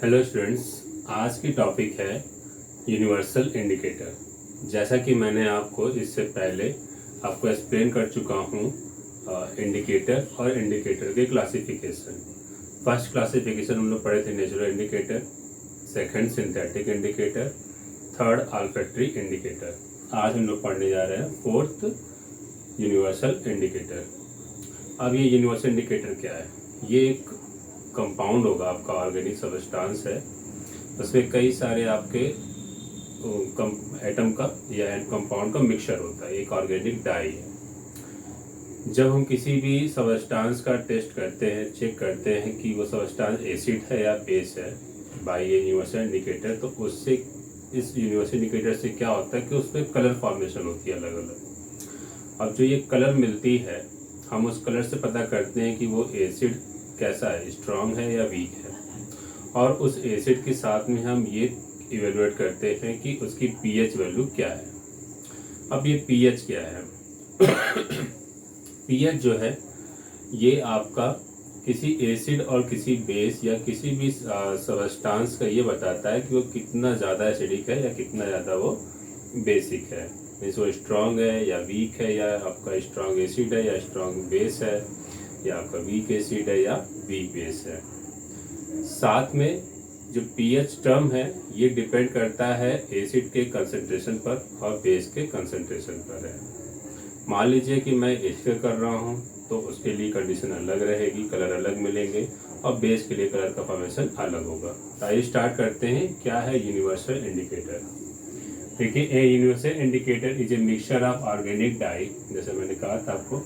Hello students, आज की topic है यूनिवर्सल इंडिकेटर। जैसा कि मैंने आपको इससे पहले आपको एक्सप्लेन कर चुका हूँ इंडिकेटर और इंडिकेटर के क्लासिफिकेशन। फर्स्ट क्लासिफिकेशन हम लोग पढ़े थे natural indicator, second synthetic indicator, third olfactory indicator. आज हम लोग पढ़ने जा रहे हैं फोर्थ यूनिवर्सल इंडिकेटर। अब ये यूनिवर्सल इंडिकेटर क्या है? ये एक कंपाउंड होगा, आपका ऑर्गेनिक सब्सटेंस है। उसमें कई सारे आपके एटम का या कंपाउंड का मिक्सचर होता है, एक ऑर्गेनिक डाई है। जब हम किसी भी सब्सटेंस का टेस्ट करते हैं, चेक करते हैं कि वो सब्सटेंस एसिड है या बेस है बाय ये यूनिवर्सल इंडिकेटर, तो उससे इस यूनिवर्सल इंडिकेटर से क्या होता है कि उसमें कलर फॉर्मेशन होती है अलग अलग। अब जो ये कलर मिलती है, हम उस कलर से पता करते हैं कि वो एसिड कैसा है, स्ट्रांग है या वीक है। और उस एसिड के साथ में हम ये इवेलुएट करते हैं कि उसकी पीएच वैल्यू क्या है। अब ये पीएच क्या है? पीएच जो है ये आपका किसी एसिड और किसी बेस या किसी भी सब्सटेंस का ये बताता है कि वो कितना ज़्यादा एसिडिक है या कितना ज़्यादा वो बेसिक है। मीन्स वो स्ट्रांग है या वीक है, या आपका स्ट्रांग एसिड है या स्ट्रांग बेस है, या आपका वीक एसिड है या वीक बेस है। साथ में जो पीएच टर्म है ये डिपेंड करता है एसिड के कंसंट्रेशन पर और बेस के कंसंट्रेशन पर है। मान लीजिए कि मैं एसिड कर रहा हूँ तो उसके लिए कंडीशन अलग रहेगी, कलर अलग मिलेंगे, और बेस के लिए कलर का फॉर्मेशन अलग होगा। तो आइए स्टार्ट करते हैं, क्या है यूनिवर्सल इंडिकेटर। देखिए, a universal indicator is a mixture of organic die, जैसे मैंने कहा था आपको,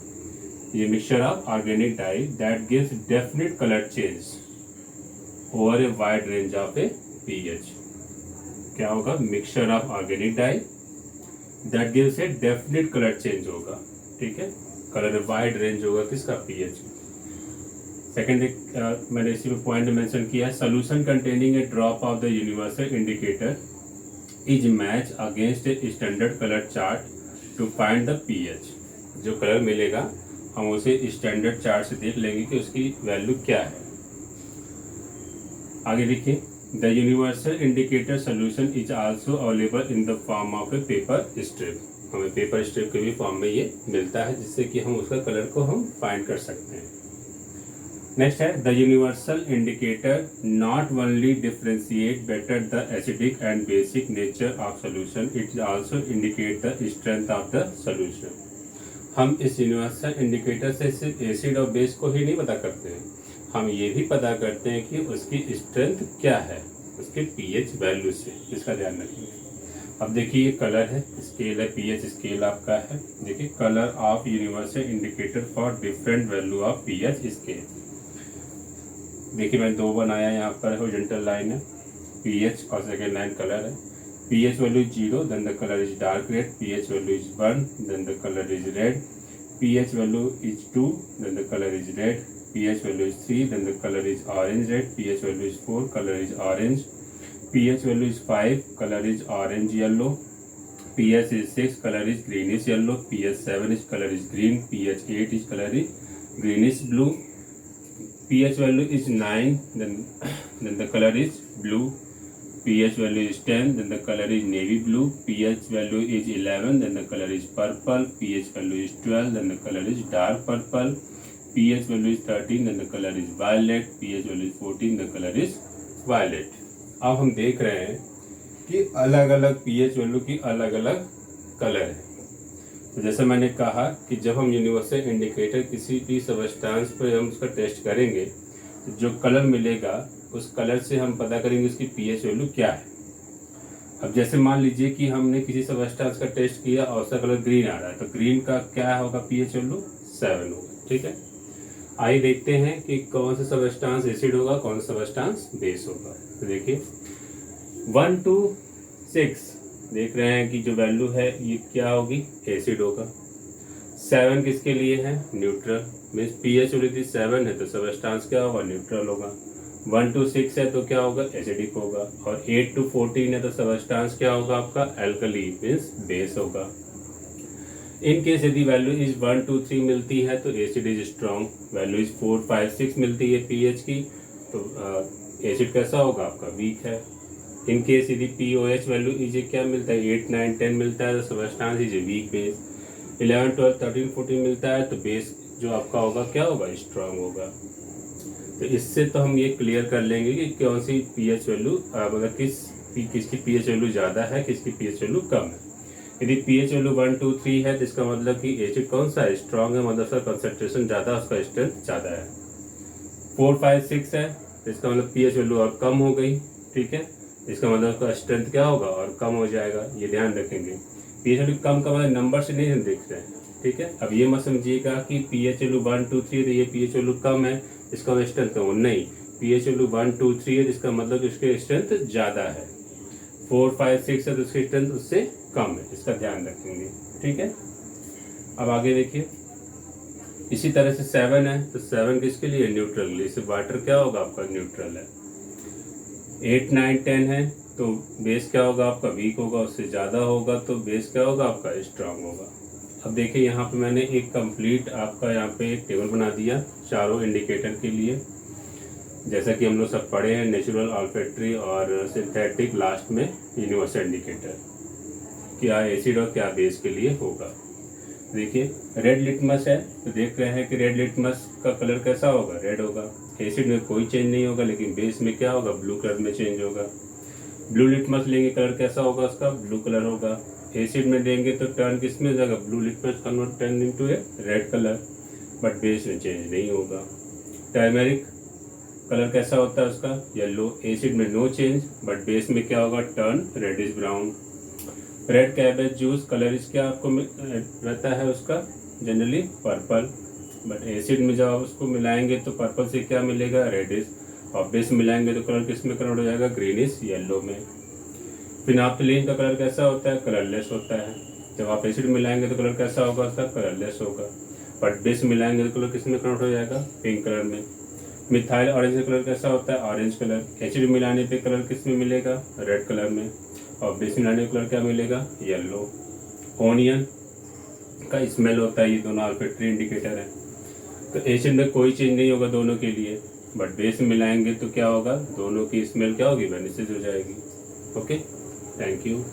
ये mixture of organic die that gives definite colour change over a wide range of A pH. क्या होगा? Mixture of organic die that gives a definite colour change होगा। ठीक है, कलर वाइड रेंज होगा किसका? पीएच। सेकेंड मैंने इसी में पॉइंट मेंशन किया है, solution containing a drop of the universal indicator is match against a standard colour chart to find the pH. जो कलर मिलेगा हम उसे स्टैंडर्ड चार्ट से देख लेंगे कि उसकी वैल्यू क्या है। आगे देखिए, the universal indicator solution is also available in the form of A paper strip. हमें पेपर स्ट्रिप के भी फॉर्म में ये मिलता है, जिससे कि हम उसका कलर को हम फाइंड कर सकते हैं। नेक्स्ट है, the universal indicator not only differentiate better the acidic and basic nature of solution, it also indicate the strength of the solution. हम इस यूनिवर्सल इंडिकेटर से सिर्फ एसिड और बेस को ही नहीं पता करते हैं, हम ये भी पता करते हैं कि उसकी स्ट्रेंथ क्या है उसके पीएच वैल्यू से। इसका ध्यान रखिए। अब देखिए, ये कलर है, स्केल है, पीएच स्केल आपका है। देखिए, colour of universal indicator for different value of pH scale. देखिए, मैंने दो बनाया, यहाँ पर हॉरिजॉन्टल लाइन है पीएच और सेकेंड लाइन कलर है। pH value is 0, then the color is dark red. pH value is 1, then the color is red. pH value is 2, then the color is red. pH value is 3, then the color is orange red. pH value is 4, color is orange. pH value is 5, color is orange yellow. pH is 6, color is greenish yellow. pH 7 is color is green. pH 8 is color is greenish blue. pH value is 9, then the color is blue. pH value is 10, then the color is navy blue. pH value is 11, then the color is purple. pH value is 12, then the color is dark purple. pH value is 13, then the color is violet. pH value is 14, the color is violet. अब हम देख रहे हैं कि अलग अलग pH value की अलग अलग कलर है। तो जैसे मैंने कहा कि जब हम यूनिवर्सल इंडिकेटर किसी भी सब्सटेंस पर हम उसका टेस्ट करेंगे, तो जो कलर मिलेगा उस कलर से हम पता करेंगे उसकी पीएच वैल्यू क्या है। अब जैसे मान लीजिए कि हमने किसी सब्सटेंस का टेस्ट किया और उसका कलर ग्रीन आ रहा है, तो ग्रीन का क्या होगा? पीएच वैल्यू 7 होगा। ठीक है, आइए देखते हैं कि कौन सा सब्सटेंस एसिड होगा, कौन सा सब्सटेंस बेस होगा। तो देखिए, 1 to 6 देख रहे हैं कि जो वैल्यू है ये क्या होगी? एसिड होगा। 7 किसके लिए है? न्यूट्रल। मीन्स पीएच वैल्यू 7 है तो सब्सटेंस क्या होगा? न्यूट्रल होगा। 1 to 6 है तो क्या होगा? एसिडिक होगा। और 8 to 14 है तो सब्सटेंस क्या होगा आपका? एल्कली, मीन्स बेस होगा। इन केस यदि वैल्यू इज 1 2 3 मिलती है तो acid is strong. Value is 4 5 6 मिलती है पीएच की तो एसिड कैसा होगा आपका, वीक है। इन केस यदि pOH वैल्यू इज क्या मिलता है, 8, 9, 10 मिलता है तो substance is a weak base. 11, 12, 13, 14 मिलता है तो बेस जो आपका होगा क्या होगा, स्ट्रांग होगा। तो इससे तो हम ये क्लियर कर लेंगे कि कौन सी pH वैल्यू मतलब किसकी pH वैल्यू ज़्यादा है, किसकी pH वैल्यू कम है। यदि pH वैल्यू 1, 2, 3 है तो इसका मतलब कि एसिड कौन सा है, स्ट्रांग है, मतलब उसका कंसंट्रेशन ज़्यादा, उसका स्ट्रेंथ ज़्यादा है। 4, 5, 6 है तो इसका मतलब pH वैल्यू और कम हो गई, ठीक है। इसका मतलब उसका स्ट्रेंथ क्या होगा, और कम हो जाएगा, ये ध्यान रखेंगे। pH वैल्यू कम का मतलब नंबर से नहीं हम देख रहे हैं, ठीक है। अब ये मत समझिएगा कि pH वैल्यू 1, 2, 3 तो ये pH वैल्यू कम है, इसका स्ट्रेंथ कम, नहीं। pH वैल्यू 1, 2, 3 है इसका मतलब इसके स्ट्रेंथ ज़्यादा है। 4, 5, 6 है तो उसकी स्ट्रेंथ उससे कम है, इसका ध्यान रखेंगे, ठीक है। अब आगे देखिए, इसी तरह से 7 है तो 7 किसके लिए, न्यूट्रल के लिए, इसे वाटर क्या होगा आपका, न्यूट्रल है। 8, 9, 10 है तो बेस क्या होगा आपका, वीक होगा, उससे ज़्यादा होगा तो बेस क्या होगा आपका, स्ट्रांग होगा। अब देखिए यहाँ पे मैंने एक कंप्लीट आपका यहाँ पे एक टेबल बना दिया चारों इंडिकेटर के लिए, जैसा कि हम लोग सब पढ़े हैं, नेचुरल, ऑल्फैक्टरी और सिंथेटिक, लास्ट में यूनिवर्सल इंडिकेटर, क्या एसिड और क्या बेस के लिए होगा। देखिए रेड लिटमस है तो देख रहे हैं कि रेड लिटमस का कलर कैसा होगा, रेड होगा। एसिड में कोई चेंज नहीं होगा, लेकिन बेस में क्या होगा, ब्लू कलर में चेंज होगा। ब्लू लिटमस लेंगे, कलर कैसा होगा उसका, ब्लू कलर होगा। एसिड में देंगे तो टर्न किस में हो जाएगा, blue litmus convert turn into a red colour, but base में चेंज नहीं होगा। टर्मेरिक कलर कैसा होता है उसका, येलो। एसिड में नो चेंज, बट बेस में क्या होगा, turn reddish brown. Red cabbage juice colour इस क्या आपको रहता है उसका, जनरली पर्पल, बट एसिड में जब आप उसको मिलाएंगे तो पर्पल से क्या मिलेगा, रेडिश, और बेस मिलाएंगे तो कलर किस में कन्वर्ट हो जाएगा, ग्रीनिश येलो में। फिनाप्थलीन का कलर कैसा होता है, कलरलेस होता है। जब आप एसिड मिलाएंगे तो कलर कैसा होगा उसका, कलरलेस होगा, बट बेस मिलाएंगे तो कलर किस में कन्वर्ट हो जाएगा, पिंक कलर में। मिथाइल ऑरेंज का कलर कैसा होता है, ऑरेंज कलर। एसिड मिलाने पे कलर किस में मिलेगा, रेड कलर में, और बेस मिलाने पे कलर क्या मिलेगा, येलो। ओनियन का स्मेल होता है, ये दोनों ऑल्फैक्टरी इंडिकेटर है। तो एसिड में कोई चेंज नहीं होगा दोनों के लिए, बट बेस में मिलाएंगे तो क्या होगा, दोनों की स्मेल क्या होगी, वेनिसेज हो जाएगी। Okay, thank you.